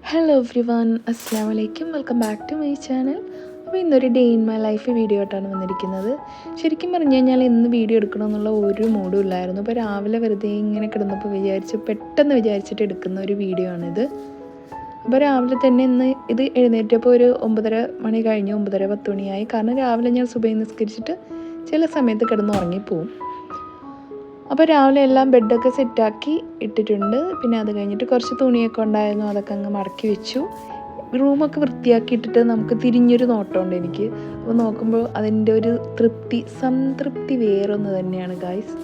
Hello every one, അസ്സാം വലൈക്കും. Welcome back to my channel. അപ്പോൾ ഇന്നൊരു day in my life video ആയിട്ടാണ് വന്നിരിക്കുന്നത്. ശരിക്കും പറഞ്ഞു കഴിഞ്ഞാൽ ഇന്ന് വീഡിയോ എടുക്കണമെന്നുള്ള ഒരു മൂഡും ഇല്ലായിരുന്നു. അപ്പോൾ രാവിലെ വെറുതെ ഇങ്ങനെ കിടന്നപ്പോൾ പെട്ടെന്ന് വിചാരിച്ചിട്ട് എടുക്കുന്ന ഒരു വീഡിയോ ആണിത്. അപ്പോൾ രാവിലെ തന്നെ ഇന്ന് ഇത് എഴുന്നേറ്റപ്പോൾ ഒരു 9:30 മണി കഴിഞ്ഞു, 9:30 10 മണിയായി. കാരണം രാവിലെ ഞാൻ സുബഹി നിസ്കരിച്ചിട്ട് ചില സമയത്ത് കിടന്ന് ഉറങ്ങിപ്പോവും. അപ്പോൾ രാവിലെ എല്ലാം ബെഡൊക്കെ സെറ്റാക്കി ഇട്ടിട്ടുണ്ട്. പിന്നെ അത് കഴിഞ്ഞിട്ട് കുറച്ച് തുണിയൊക്കെ ഉണ്ടായിരുന്നു, അതൊക്കെ അങ്ങ് മടക്കി വെച്ചു. റൂമൊക്കെ വൃത്തിയാക്കി ഇട്ടിട്ട് നമുക്ക് തിരിഞ്ഞൊരു നോട്ടമുണ്ട് എനിക്ക്. അപ്പോൾ നോക്കുമ്പോൾ അതിൻ്റെ ഒരു സംതൃപ്തി വേറൊന്ന് തന്നെയാണ് ഗായ്സ്.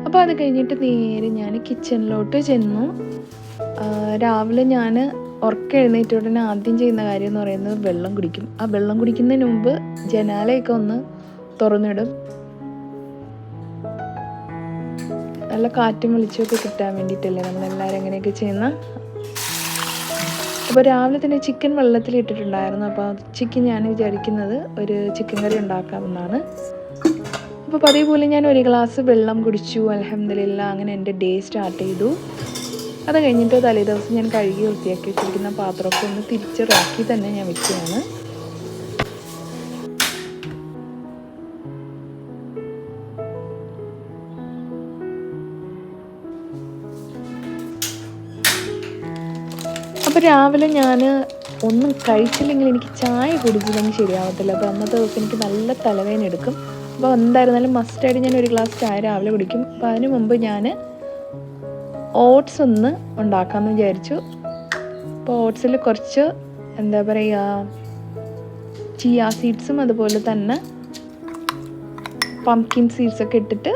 അപ്പോൾ അത് കഴിഞ്ഞിട്ട് നേരെ ഞാൻ കിച്ചണിലോട്ട് ചെന്നു. രാവിലെ ഞാൻ ഉറക്കം എഴുന്നേറ്റ ഉടനെ ആദ്യം ചെയ്യുന്ന കാര്യം എന്ന് പറയുന്നത് വെള്ളം കുടിക്കും. ആ വെള്ളം കുടിക്കുന്നതിന് മുമ്പ് ജനാലയൊക്കെ ഒന്ന് തുറന്നിടും, നല്ല കാറ്റും വെളിച്ചമൊക്കെ കിട്ടാൻ വേണ്ടിയിട്ടല്ലേ നമ്മളെല്ലാവരും അങ്ങനെയൊക്കെ ചെയ്യുന്ന. അപ്പോൾ രാവിലെ തന്നെ ചിക്കൻ വെള്ളത്തിലിട്ടിട്ടുണ്ടായിരുന്നു. അപ്പോൾ ഉച്ചയ്ക്ക് ഞാൻ വിചാരിക്കുന്നത് ഒരു ചിക്കൻ കറി ഉണ്ടാക്കാമെന്നാണ്. അപ്പോൾ പതിവ് പോലെ ഞാൻ ഒരു ഗ്ലാസ് വെള്ളം കുടിച്ചു. അൽഹംദുലില്ലാ, അങ്ങനെ എൻ്റെ ഡേ സ്റ്റാർട്ട് ചെയ്തു. അത് കഴിഞ്ഞിട്ട് തലേ ദിവസം ഞാൻ കഴുകി വൃത്തിയാക്കി വെച്ചിരിക്കുന്ന പാത്രമൊക്കെ ഒന്ന് തിരിച്ച് റാക്കി തന്നെ ഞാൻ വെക്കുകയാണ്. അപ്പോൾ രാവിലെ ഞാൻ ഒന്നും കഴിച്ചില്ലെങ്കിൽ എനിക്ക് ചായ കുടിച്ചില്ലെങ്കിൽ ശരിയാവത്തില്ല. അപ്പോൾ അന്നത്തെ ദിവസം എനിക്ക് നല്ല തലവേദന എടുക്കും. അപ്പോൾ എന്തായിരുന്നാലും മസ്റ്റായിട്ട് ഞാൻ ഒരു ഗ്ലാസ് ചായ രാവിലെ കുടിക്കും. അപ്പോൾ അതിന് മുമ്പ് ഞാൻ ഓട്സ് ഒന്ന് ഉണ്ടാക്കാമെന്ന് വിചാരിച്ചു. അപ്പോൾ ഓട്സിൽ കുറച്ച് എന്താ പറയുക, ചിയ സീഡ്സും അതുപോലെ തന്നെ പംകിൻ സീഡ്സൊക്കെ ഇട്ടിട്ട്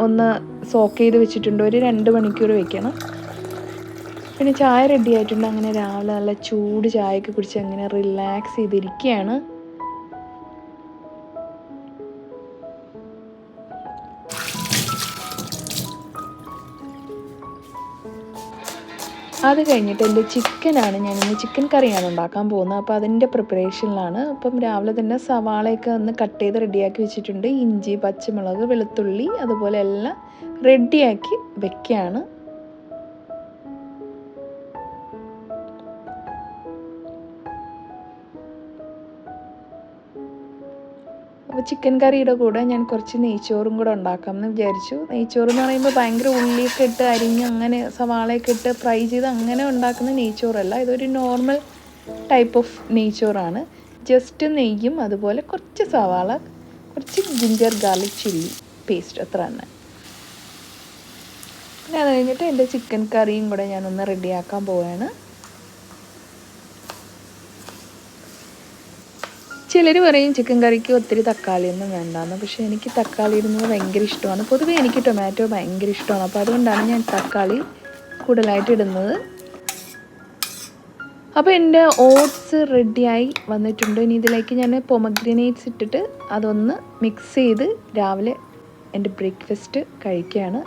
ഒന്ന് സോക്ക് ചെയ്ത് വെച്ചിട്ടുണ്ട്. ഒരു 2 മണിക്കൂർ വെക്കണം. പിന്നെ ചായ റെഡി ആയിട്ടുണ്ട്. അങ്ങനെ രാവിലെ നല്ല ചൂട് ചായയൊക്കെ കുടിച്ച് അങ്ങനെ റിലാക്സ് ചെയ്തിരിക്കുകയാണ്. അത് കഴിഞ്ഞിട്ട് എൻ്റെ ചിക്കനാണ്, ഞാനിന്ന് ചിക്കൻ കറിയാണ് ഉണ്ടാക്കാൻ പോകുന്നത്. അപ്പോൾ അതിൻ്റെ പ്രിപ്പറേഷനിലാണ്. അപ്പം രാവിലെ തന്നെ സവാളയൊക്കെ ഒന്ന് കട്ട് ചെയ്ത് റെഡിയാക്കി വെച്ചിട്ടുണ്ട്. ഇഞ്ചി, പച്ചമുളക്, വെളുത്തുള്ളി അതുപോലെ എല്ലാം റെഡിയാക്കി വെക്കുകയാണ്. അപ്പോൾ ചിക്കൻ കറിയുടെ കൂടെ ഞാൻ കുറച്ച് നെയ്ച്ചോറും കൂടെ ഉണ്ടാക്കാമെന്ന് വിചാരിച്ചു. നെയ്ച്ചോറ് എന്ന് പറയുമ്പോൾ ഭയങ്കര ഉള്ളിയൊക്കെ ഇട്ട് അരിഞ്ഞ് അങ്ങനെ സവാളയൊക്കെ ഇട്ട് ഫ്രൈ ചെയ്ത് അങ്ങനെ ഉണ്ടാക്കുന്ന നെയ്ച്ചോറല്ല. ഇതൊരു നോർമൽ ടൈപ്പ് ഓഫ് നെയ്ച്ചോറാണ്. ജസ്റ്റ് നെയ്യും അതുപോലെ കുറച്ച് സവാള, കുറച്ച് ജിഞ്ചർ ഗാർലിക് ചില്ലി പേസ്റ്റ്, അത്ര തന്നെ. പിന്നെ അത് കഴിഞ്ഞിട്ട് എൻ്റെ ചിക്കൻ കറിയും കൂടെ ഞാനൊന്ന് റെഡിയാക്കാൻ പോവുകയാണ്. ചിലർ പറയും ചിക്കൻ കറിക്ക് ഒത്തിരി തക്കാളിയൊന്നും വേണ്ടാന്ന്. പക്ഷേ എനിക്ക് തക്കാളി ഇടുന്നത് ഭയങ്കര ഇഷ്ടമാണ്. പൊതുവേ എനിക്ക് ടൊമാറ്റോ ഭയങ്കര ഇഷ്ടമാണ്. അപ്പോൾ അതുകൊണ്ടാണ് ഞാൻ തക്കാളി കൂടുതലായിട്ട് ഇടുന്നത്. അപ്പോൾ എൻ്റെ ഓട്സ് റെഡിയായി വന്നിട്ടുണ്ട്. ഇനി ഇതിലേക്ക് ഞാൻ പൊമഗ്രാനേറ്റ്സ് ഇട്ടിട്ട് അതൊന്ന് മിക്സ് ചെയ്ത് രാവിലെ എൻ്റെ ബ്രേക്ക്ഫാസ്റ്റ് കഴിക്കുകയാണ്.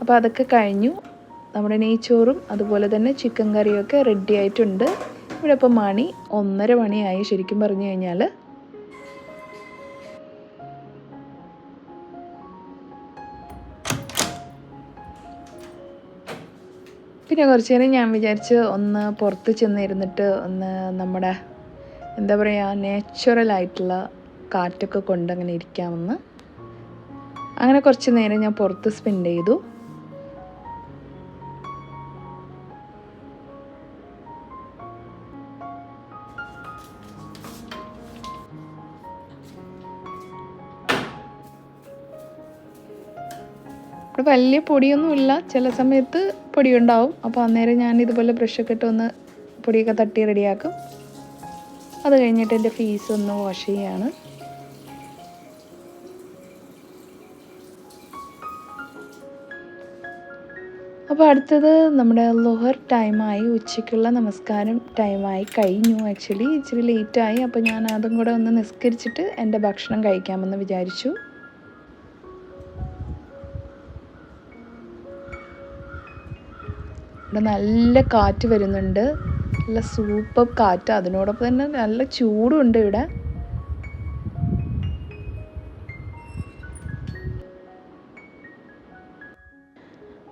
അപ്പോൾ അതൊക്കെ കഴിഞ്ഞു. നമ്മുടെ നെയ്ച്ചോറും അതുപോലെ തന്നെ ചിക്കൻ കറിയൊക്കെ റെഡി ആയിട്ടുണ്ട്. ഇവിടെ ഇപ്പോൾ മണി 1:30 മണിയായി ശരിക്കും പറഞ്ഞു കഴിഞ്ഞാൽ. പിന്നെ കുറച്ച് നേരം ഞാൻ വിചാരിച്ച് ഒന്ന് പുറത്ത് ചെന്നിരുന്നിട്ട് ഒന്ന് നമ്മുടെ എന്താ പറയുക, നാച്ചുറലായിട്ടുള്ള കാറ്റൊക്കെ കൊണ്ട് അങ്ങനെ ഇരിക്കാമെന്ന്. അങ്ങനെ കുറച്ച് നേരം ഞാൻ പുറത്ത് സ്പെൻഡ് ചെയ്തു. ഇവിടെ വലിയ പൊടിയൊന്നുമില്ല, ചില സമയത്ത് പൊടിയുണ്ടാവും. അപ്പോൾ അന്നേരം ഞാൻ ഇതുപോലെ ബ്രഷൊക്കെ ഇട്ട് ഒന്ന് പൊടിയൊക്കെ തട്ടി റെഡിയാക്കും. അത് കഴിഞ്ഞിട്ട് എൻ്റെ ഫേസ് ഒന്ന് വാഷ് ചെയ്യാണ്. അപ്പോൾ അടുത്തത് നമ്മുടെ ലോഹർ ടൈമായി, ഉച്ചയ്ക്കുള്ള നമസ്കാരം ടൈമായി കഴിഞ്ഞു. ആക്ച്വലി ഇച്ചിരി ലേറ്റായി. അപ്പോൾ ഞാൻ അതും കൂടെ ഒന്ന് നിസ്കരിച്ചിട്ട് എൻ്റെ ഭക്ഷണം കഴിക്കാമെന്ന് വിചാരിച്ചു. ഇവിടെ നല്ല കാറ്റ് വരുന്നുണ്ട്, നല്ല സൂപ്പർ കാറ്റ്. അതിനോടൊപ്പം തന്നെ നല്ല ചൂടുണ്ട് ഇവിടെ.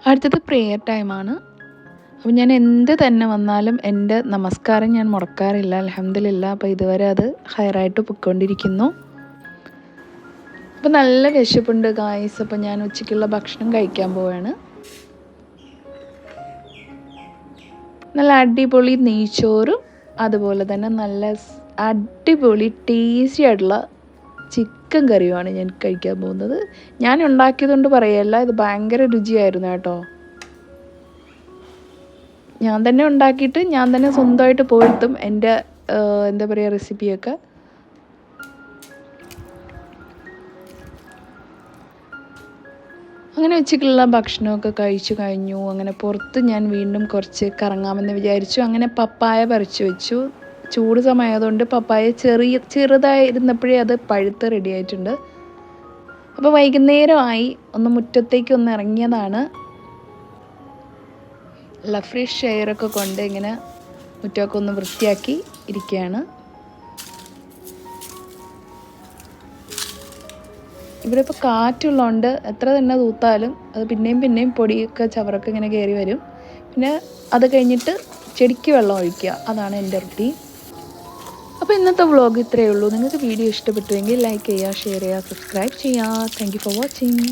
അടുത്തത് പ്രെയർ ടൈമാണ്. അപ്പോൾ ഞാൻ എന്ത് തന്നെ വന്നാലും എൻ്റെ നമസ്കാരം ഞാൻ മുടക്കാറില്ല, അൽഹംദുലില്ലാ. അപ്പോൾ ഇതുവരെ അത് ഹയറായിട്ട് പൊയ്ക്കൊണ്ടിരിക്കുന്നു. അപ്പോൾ നല്ല വിശപ്പുണ്ട് ഗായ്സ്. അപ്പോൾ ഞാൻ ഉച്ചയ്ക്കുള്ള ഭക്ഷണം കഴിക്കാൻ പോവുകയാണ്. നല്ല അടിപൊളി നെയ്ച്ചോറും അതുപോലെ തന്നെ നല്ല അടിപൊളി ടേസ്റ്റി ആയിട്ടുള്ള ചിക്കൻ കറിയുമാണ് ഞാൻ കഴിക്കാൻ പോകുന്നത്. ഞാൻ ഉണ്ടാക്കിയതുകൊണ്ട് പറയല്ല, ഇത് ഭയങ്കര രുചിയായിരുന്നു കേട്ടോ. ഞാൻ തന്നെ ഉണ്ടാക്കിയിട്ട് ഞാൻ തന്നെ സ്വന്തമായിട്ട് പോയെടുത്തും എൻ്റെ എന്താ പറയുക റെസിപ്പിയൊക്കെ. അങ്ങനെ ഉച്ചയ്ക്കുള്ള ഭക്ഷണമൊക്കെ കഴിച്ചു കഴിഞ്ഞു. അങ്ങനെ പുറത്ത് ഞാൻ വീണ്ടും കുറച്ച് കറങ്ങാമെന്ന് വിചാരിച്ചു. അങ്ങനെ പപ്പായ പറിച്ചു വെച്ചു. ചൂട് സമയമായതുകൊണ്ട് പപ്പായ ചെറുതായിരുന്നപ്പോഴേ അത് പഴുത്ത് റെഡി ആയിട്ടുണ്ട്. അപ്പോൾ വൈകുന്നേരമായി ഒന്ന് മുറ്റത്തേക്ക് ഒന്ന് ഇറങ്ങിയതാണ്. ഫ്രഷ് എയറൊക്കെ കൊണ്ട് ഇങ്ങനെ മുറ്റമൊക്കെ ഒന്ന് വൃത്തിയാക്കി ഇരിക്കുകയാണ്. ഇവിടെ ഇപ്പോൾ കാറ്റുള്ളതുകൊണ്ട് എത്ര തന്നെ തൂത്താലും അത് പിന്നെയും പൊടിയൊക്കെ ചവറൊക്കെ ഇങ്ങനെ കയറി വരും. പിന്നെ അത് കഴിഞ്ഞിട്ട് ചെടിക്ക് വെള്ളം ഒഴിക്കുക, അതാണ് എൻ്റെ റുട്ടീൻ. അപ്പോൾ ഇന്നത്തെ വ്ളോഗ് ഇത്രയേ ഉള്ളൂ. നിങ്ങൾക്ക് വീഡിയോ ഇഷ്ടപ്പെട്ടുവെങ്കിൽ ലൈക്ക് ചെയ്യുക, ഷെയർ ചെയ്യുക, സബ്സ്ക്രൈബ് ചെയ്യുക. Thank you for watching.